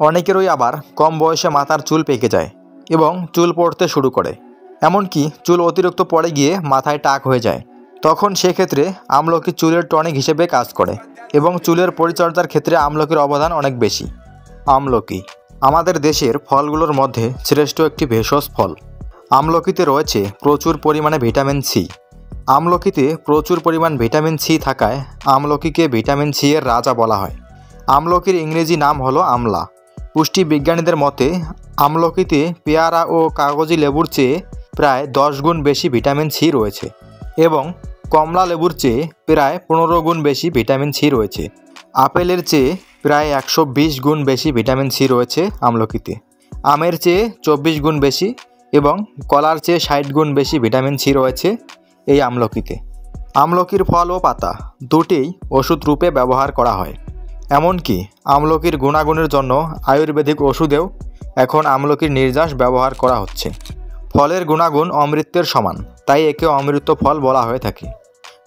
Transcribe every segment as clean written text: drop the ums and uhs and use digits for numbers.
অনেকেরই আবার কম বয়সে মাথার চুল পেকে যায় এবং চুল পড়তে শুরু করে, এমনকি চুল অতিরিক্ত পড়ে গিয়ে মাথায় টাক হয়ে যায়। তখন সেক্ষেত্রে আমলকি চুলের টনিক হিসেবে কাজ করে এবং চুলের পরিচর্যার ক্ষেত্রে আমলকির অবদান অনেক বেশি। আমলকি আমাদের দেশের ফলগুলোর মধ্যে শ্রেষ্ঠ একটি ভেষজ ফল। আমলকিতে রয়েছে প্রচুর পরিমাণে ভিটামিন সি। আমলকিতে প্রচুর পরিমাণ ভিটামিন সি থাকায় আমলকিকে ভিটামিন সি এর রাজা বলা হয়। আমলকির ইংরেজি নাম হলো আমলা। পুষ্টি বিজ্ঞানীদের মতে আমলকিতে পেয়ারা ও কাগজি লেবুর চেয়ে প্রায় 10 গুণ বেশি ভিটামিন সি রয়েছে এবং কমলা লেবুর চেয়ে প্রায় 15 গুণ বেশি ভিটামিন সি রয়েছে। আপেলের চেয়ে প্রায় 120 গুণ বেশি ভিটামিন সি রয়েছে আমলকিতে। আমের চেয়ে 24 গুণ বেশি এবং কলার চেয়ে 60 গুণ বেশি ভিটামিন সি রয়েছে এই আমলকিতে। আমলকির ফল ও পাতা দুটিই ওষুধ রূপে ব্যবহার করা হয়। এমনকি আমলকির গুণাগুণের জন্য আয়ুর্বেদিক ওষুধেও এখন আমলকির নির্যাস ব্যবহার করা হচ্ছে। ফলের গুণাগুণ অমৃতের সমান, তাই একে অমৃত ফল বলা হয়ে থাকে।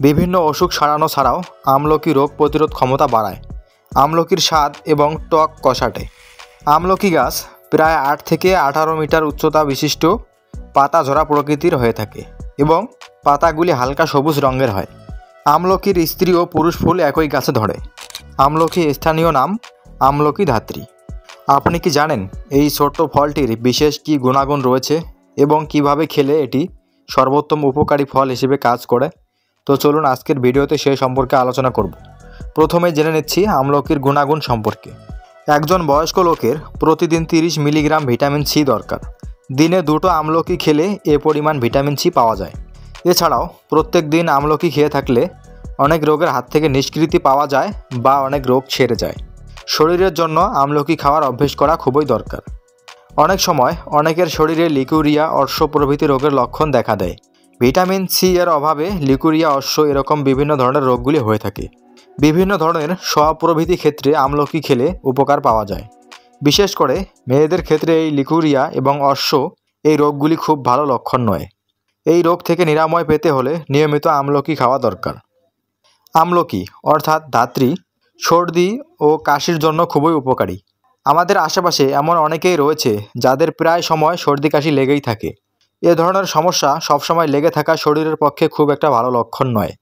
বিভিন্ন অসুখ সারানো ছাড়াও আমলকি রোগ প্রতিরোধ ক্ষমতা বাড়ায়। আমলকির স্বাদ এবং টক কষাটে। আমলকি গাছ প্রায় 8 থেকে 18 মিটার উচ্চতা বিশিষ্ট, পাতা ঝরা প্রকৃতির হয়ে থাকে এবং পাতাগুলি হালকা সবুজ রঙের হয়। আমলকির স্ত্রী ও পুরুষ ফুল একই গাছে ধরে। আমলকি স্থানীয় নাম আমলকি ধাত্রী। আপনি কি জানেন এই ছোট্ট ফলটির বিশেষ কী গুণাগুণ রয়েছে এবং কিভাবে খেলে এটি সর্বোত্তম উপকারী ফল হিসেবে কাজ করে? তো চলুন আজকের ভিডিওতে সেই সম্পর্কে আলোচনা করব। প্রথমে জেনে নিচ্ছি আমলকির গুণাগুণ সম্পর্কে। একজন বয়স্ক লোকের প্রতিদিন 30 মিলিগ্রাম ভিটামিন সি দরকার। দিনে 2টো আমলকি খেলে এ পরিমাণ ভিটামিন সি পাওয়া যায়। এছাড়াও প্রত্যেক দিন আমলকি খেয়ে থাকলে অনেক রোগের হাত থেকে নিষ্কৃতি পাওয়া যায় বা অনেক রোগ সেরে যায়। শরীরের জন্য আমলকি খাওয়ার অভ্যেস করা খুবই দরকার। অনেক সময় অনেকের শরীরে লিকুরিয়া, অর্শ প্রভৃতি রোগের লক্ষণ দেখা দেয়। ভিটামিন সি এর অভাবে লিকুরিয়া, অর্শ এরকম বিভিন্ন ধরনের রোগগুলি হয়ে থাকে। বিভিন্ন ধরনের প্রভৃতি ক্ষেত্রে আমলকি খেলে উপকার পাওয়া যায়। বিশেষ করে মেয়েদের ক্ষেত্রে এই লিকুরিয়া এবং অর্শ এই রোগগুলি খুব ভালো লক্ষণ নয়। এই রোগ থেকে নিরাময় পেতে হলে নিয়মিত আমলকি খাওয়া দরকার। আমলকি অর্থাৎ ধাত্রী সর্দি ও কাশির জন্য খুবই উপকারী। আমাদের আশেপাশে এমন অনেকেই রয়েছে যাদের প্রায় সময় সর্দি কাশি লেগেই থাকে। এ ধরনের সমস্যা সবসময় লেগে থাকা শরীরের পক্ষে খুব একটা ভালো লক্ষণ নয়।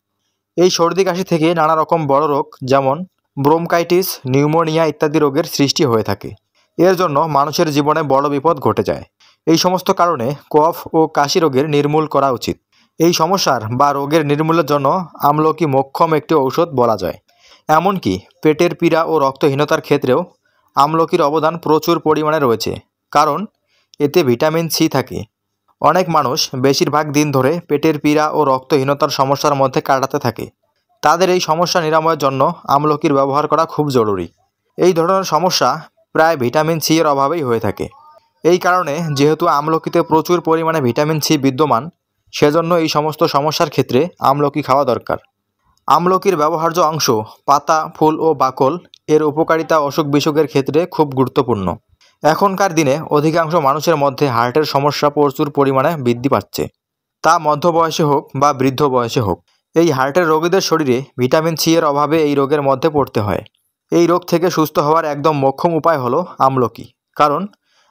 এই সর্দি কাশি থেকে নানা রকম বড় রোগ যেমন ব্রোঙ্কাইটিস, নিউমোনিয়া ইত্যাদি রোগের সৃষ্টি হয়ে থাকে। এর জন্য মানুষের জীবনে বড় বিপদ ঘটে যায়। এই সমস্ত কারণে কফ ও কাশি রোগের নির্মূল করা উচিত। এই সমস্যার বা রোগের নির্মূলের জন্য আমলকি মোক্ষম একটি ঔষধ বলা যায়। এমনকি পেটের পীড়া ও রক্তহীনতার ক্ষেত্রেও আমলকির অবদান প্রচুর পরিমাণে রয়েছে, কারণ এতে ভিটামিন সি থাকে। অনেক মানুষ বেশিরভাগ দিন ধরে পেটের পীড়া ও রক্তহীনতার সমস্যার মধ্যে কাটাতে থাকে। তাদের এই সমস্যা নিরাময়ের জন্য আমলকির ব্যবহার করা খুব জরুরি। এই ধরনের সমস্যা প্রায় ভিটামিন সি এর অভাবেই হয়ে থাকে। এই কারণে যেহেতু আমলকিতে প্রচুর পরিমাণে ভিটামিন সি বিদ্যমান, সেজন্য এই সমস্ত সমস্যার ক্ষেত্রে আমলকি খাওয়া দরকার। আমলকির ব্যবহার্য অংশ পাতা, ফুল ও বাকল এর উপকারিতা অসুখ বিসুখের ক্ষেত্রে খুব গুরুত্বপূর্ণ। এখনকার দিনে অধিকাংশ মানুষের মধ্যে হার্টের সমস্যা প্রচুর পরিমাণে বৃদ্ধি পাচ্ছে, তা মধ্য বয়সে হোক বা বৃদ্ধ বয়সে হোক। এই হার্টের রোগীদের শরীরে ভিটামিন সি এর অভাবে এই রোগের মধ্যে পড়তে হয়। এই রোগ থেকে সুস্থ হওয়ার একদম মোক্ষম উপায় হলো আমলকি, কারণ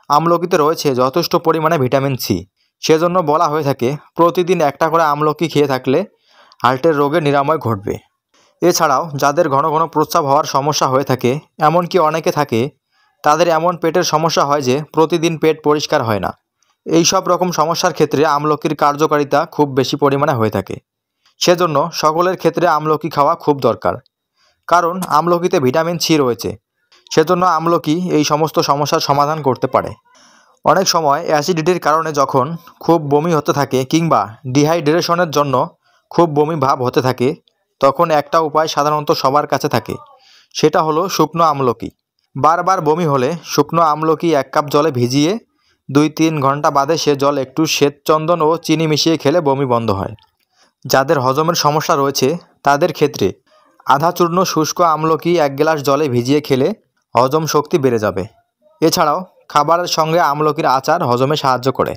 আমলকিতে রয়েছে যথেষ্ট পরিমাণে ভিটামিন সি। সেজন্য বলা হয়ে থাকে প্রতিদিন একটা করে আমলকি খেয়ে থাকলে হার্টের রোগের নিরাময় ঘটবে। এছাড়াও যাদের ঘন ঘন প্রস্রাব হওয়ার সমস্যা হয়ে থাকে, এমনকি অনেকে থাকে তাদের এমন পেটের সমস্যা হয় যে প্রতিদিন পেট পরিষ্কার হয় না। এই সব রকম সমস্যার ক্ষেত্রে আমলকির কার্যকারিতা খুব বেশি পরিমাণে হয়ে থাকে। সেজন্য সকলের ক্ষেত্রে আমলকি খাওয়া খুব দরকার, কারণ আমলকিতে ভিটামিন সি রয়েছে। সেজন্য আমলকি এই সমস্ত সমস্যার সমাধান করতে পারে। অনেক সময় অ্যাসিডিটির কারণে যখন খুব বমি হতে থাকে কিংবা ডিহাইড্রেশনের জন্য খুব বমি ভাব হতে থাকে, তখন একটা উপায় সাধারণত সবার কাছে থাকে, সেটা হলো শুকনো আমলকি। বারবার বমি হলে শুকনো আমলকি 1 কাপ জলে ভিজিয়ে 2-3 ঘন্টা বাদে সে জল একটু শ্বেতচন্দন ও চিনি মিশিয়ে খেলে বমি বন্ধ হয়। যাদের হজমের সমস্যা রয়েছে তাদের ক্ষেত্রে আধা চূর্ণ শুষ্ক আমলকি 1 গ্লাস জলে ভিজিয়ে খেলে হজম শক্তি বেড়ে যাবে। এছাড়াও খাবারের সঙ্গে আমলকির আচার হজমে সাহায্য করে।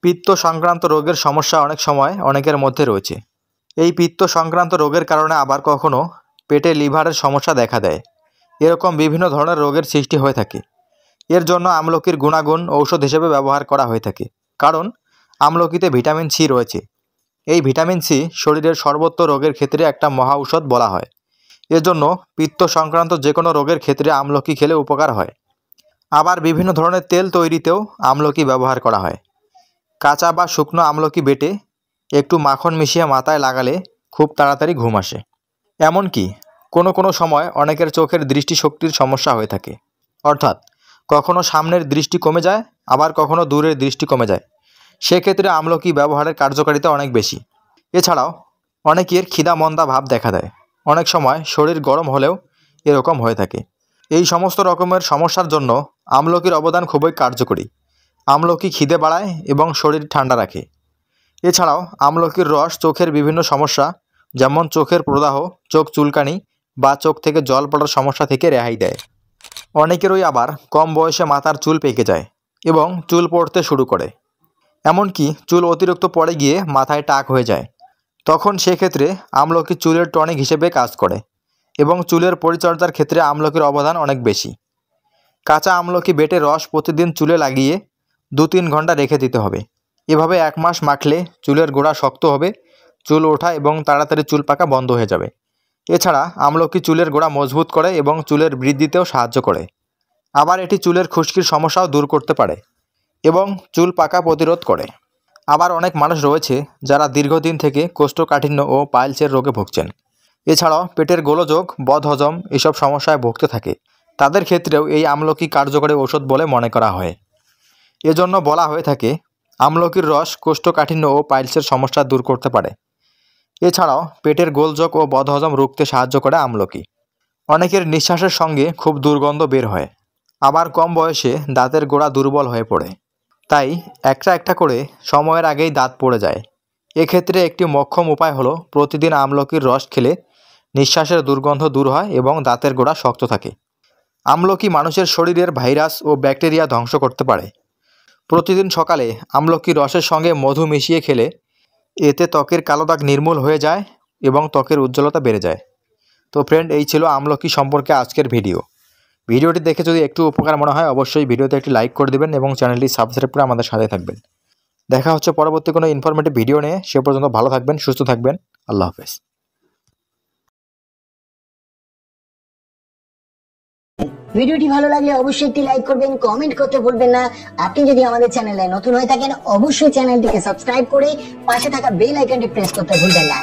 পিত্ত সংক্রান্ত রোগের সমস্যা অনেক সময় অনেকের মধ্যে রয়েছে। এই পিত্ত সংক্রান্ত রোগের কারণে আবার কখনো পেটে লিভারের সমস্যা দেখা দেয়। এরকম বিভিন্ন ধরনের রোগের সৃষ্টি হয়ে থাকে। এর জন্য আমলকির গুণাগুণ ঔষধ হিসেবে ব্যবহার করা হয়ে থাকে, কারণ আমলকিতে ভিটামিন সি রয়েছে। এই ভিটামিন সি শরীরের সর্বত্র রোগের ক্ষেত্রে একটা মহা ঔষধ বলা হয়। এর জন্য পিত্ত সংক্রান্ত যে কোনো রোগের ক্ষেত্রে আমলকি খেলে উপকার হয়। আবার বিভিন্ন ধরনের তেল তৈরিতেও আমলকি ব্যবহার করা হয়। কাঁচা বা শুকনো আমলকি বেটে একটু মাখন মিশিয়ে মাথায় লাগালে খুব তাড়াতাড়ি ঘুম আসে। এমনকি কোনো সময় অনেকের চোখের দৃষ্টিশক্তির সমস্যা হয়ে থাকে, অর্থাৎ কখনো সামনের দৃষ্টি কমে যায়, আবার কখনো দূরের দৃষ্টি কমে যায়। সেক্ষেত্রে আমলকি ব্যবহারের কার্যকারিতা অনেক বেশি। এছাড়াও অনেকের খিদা মন্দা ভাব দেখা দেয়, অনেক সময় শরীর গরম হলেও এরকম হয়ে থাকে। এই সমস্ত রকমের সমস্যার জন্য আমলকির অবদান খুবই কার্যকরী। আমলকি খিদে বাড়ায় এবং শরীর ঠান্ডা রাখে। এছাড়াও আমলকির রস চোখের বিভিন্ন সমস্যা, যেমন চোখের প্রদাহ, চোখ চুলকানি বা চোখ থেকে জল পড়ার সমস্যা থেকে রেহাই দেয়। অনেকেরই আবার কম বয়সে মাথার চুল পেকে যায় এবং চুল পড়তে শুরু করে। এমনকি চুল অতিরিক্ত পড়ে গিয়ে মাথায় টাক হয়ে যায়। তখন সেক্ষেত্রে আমলকি চুলের টনিক হিসেবে কাজ করে এবং চুলের পরিচর্যার ক্ষেত্রে আমলকির অবদান অনেক বেশি। কাঁচা আমলকি বেটে রস প্রতিদিন চুলে লাগিয়ে 2-3 ঘন্টা রেখে দিতে হবে। এভাবে 1 মাস মাখলে চুলের গোড়া শক্ত হবে, চুল ওঠা এবং তাড়াতাড়ি চুল পাকা বন্ধ হয়ে যাবে। এছাড়া আমলকি চুলের গোড়া মজবুত করে এবং চুলের বৃদ্ধিতেও সাহায্য করে। আবার এটি চুলের খুশকির সমস্যাও দূর করতে পারে এবং চুল পাকা প্রতিরোধ করে। আবার অনেক মানুষ রয়েছে যারা দীর্ঘদিন থেকে কোষ্ঠকাঠিন্য ও পাইলসের রোগে ভুগছেন। এছাড়াও পেটের গোলযোগ, বদহজম এসব সমস্যায় ভুগতে থাকে। তাদের ক্ষেত্রেও এই আমলকি কার্যকরী ঔষধ বলে মনে করা হয়। এজন্য বলা হয়ে থাকে আমলকির রস কোষ্ঠকাঠিন্য ও পাইলসের সমস্যা দূর করতে পারে। এছাড়াও পেটের গোলযোগ ও বদহজম রুখতে সাহায্য করে আমলকি। অনেকের নিঃশ্বাসের সঙ্গে খুব দুর্গন্ধ বের হয়। আবার কম বয়সে দাঁতের গোড়া দুর্বল হয়ে পড়ে, তাই একটা করে সময়ের আগেই দাঁত পড়ে যায়। এক্ষেত্রে একটি মোক্ষম উপায় হলো প্রতিদিন আমলকির রস খেলে নিঃশ্বাসের দুর্গন্ধ দূর হয় এবং দাঁতের গোড়া শক্ত থাকে। আমলকি মানুষের শরীরের ভাইরাস ও ব্যাকটেরিয়া ধ্বংস করতে পারে। প্রতিদিন সকালে আমলকির রসের সঙ্গে মধু মিশিয়ে খেলে এতে ত্বকের কালো দাগ নির্মূল হয়ে যায় এবং ত্বকের উজ্জ্বলতা বেড়ে যায়। তো ফ্রেন্ড, এই ছিল আমলকি সম্পর্কে আজকের ভিডিওটি দেখে যদি একটু উপকার মনে হয় অবশ্যই ভিডিওতে একটি লাইক করে দেবেন এবং চ্যানেলটি সাবস্ক্রাইব করে আমাদের সাথে থাকবেন। দেখা হচ্ছে পরবর্তী কোনো ইনফরমেটিভ ভিডিও নিয়ে। সে পর্যন্ত ভালো থাকবেন, সুস্থ থাকবেন। আল্লাহ হাফেজ। ভিডিওটি ভালো লাগলে অবশ্যই একটি লাইক করবেন, কমেন্ট করতে ভুলবেন না। আপনি যদি আমাদের চ্যানেলে নতুন হয়ে থাকেন অবশ্যই চ্যানেলটিকে সাবস্ক্রাইব করে পাশে থাকা বেল আইকনটি প্রেস করতে ভুলবেন না।